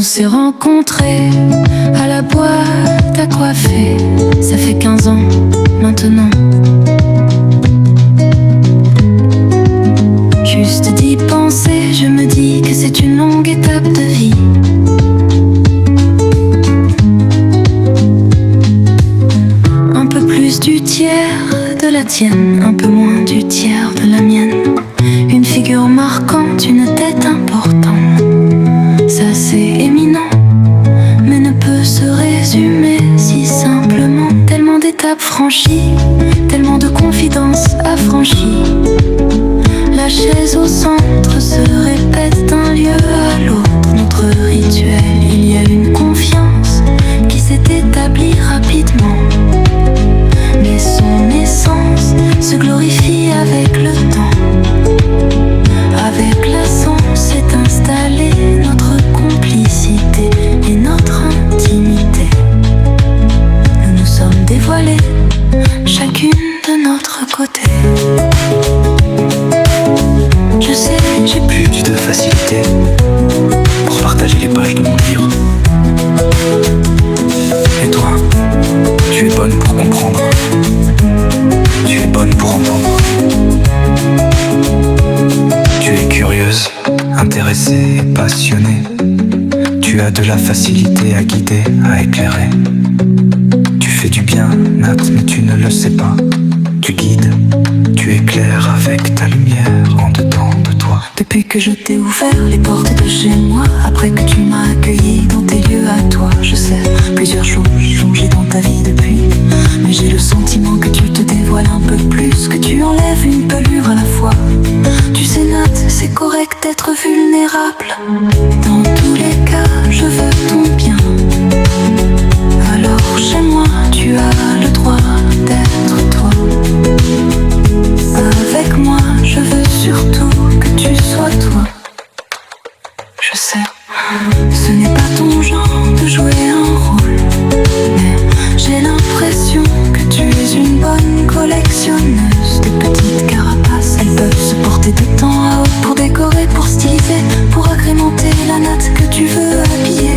s'est rencontrés à la boîte à coiffer. Ça fait 15 ans maintenant. Juste d'y penser, je me dis que c'est une longue étape de vie. Un peu plus du tiers de la tienne, un peu moins du tiers de la mienne. Une figure marquante, une tête importante. Ça c'est éminent, mais ne peut se résumer si simplement. Tellement d'étapes franchies, tellement de confidences affranchies. La chaise au centre se répète d'un lieu à l'autre. Notre rituel, il y a une confiance qui s'est établie rapidement. Mais son essence se glorifie avec le temps. Avec la sens s'est installée notre complicité et notre intimité. Nous nous sommes dévoilés, chacune de notre côté. Je sais, j'ai plus de facilité pour partager les pages de mon livre. Et toi, tu es bonne pour comprendre. Tu es bonne pour entendre. Tu es curieuse, intéressée et passionnée. Tu as de la facilité à guider, à éclairer. Tu fais du bien, Nat, mais tu ne le sais pas. Tu guides, tu éclaires avec ta lumière en dedans de toi. Depuis que je t'ai ouvert les portes de chez moi, après que tu m'as accueilli dans tes lieux à toi, je sais, plusieurs choses ont changé dans ta vie depuis. Mais j'ai le sentiment que tu te dévoiles un peu plus, que tu enlèves une pelure à la fois. Tu sais Nat, c'est correct d'être vulnérable. Dans tous les cas, je veux ton bien. Alors chez moi, tu as le droit d'être toi. Avec moi, je veux surtout que tu sois toi. Je sais, ce n'est pas ton genre de jouer un rôle, mais j'ai l'impression que tu es une bonne collectionneuse de petites carapaces. Elles peuvent se porter de temps à autre pour décorer, pour styliser, pour agrémenter la natte que tu veux habiller.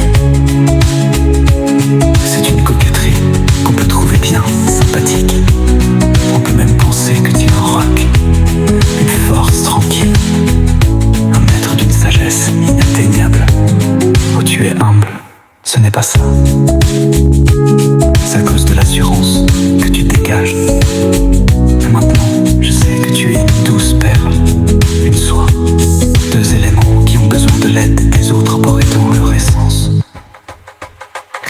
C'est une coquetterie qu'on peut trouver bien sympathique. On peut même penser que tu es un rock, une force tranquille, un maître d'une sagesse inatteignable. Oh, tu es humble, ce n'est pas ça. C'est à cause de l'assurance que tu dégages. Et maintenant, je sais que tu es une douce perle, une soie, deux éléments qui ont besoin de l'aide des autres pour étendre leur essence.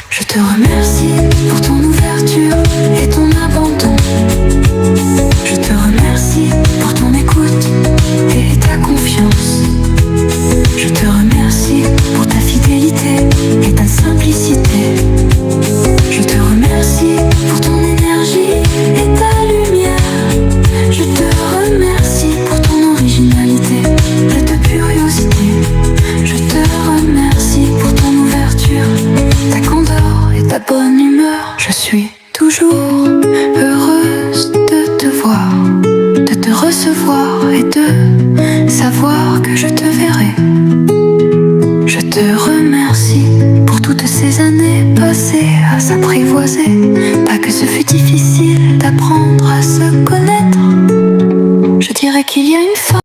Je te remercie pour ton ouverture et ton abandon. Je te remercie pour ton écoute et ta confiance. Je te remercie pour ta fidélité et ta simplicité. Je te remercie pour ton énergie et ta lumière. Je te remercie pour ton originalité et ta curiosité. Je te remercie pour ton ouverture, ta candeur et ta bonne humeur. Je suis toujours heureuse de te voir, de te recevoir et de savoir que je te verrai. Je te remercie pour toutes ces années passées à s'apprivoiser. Pas que ce fut difficile.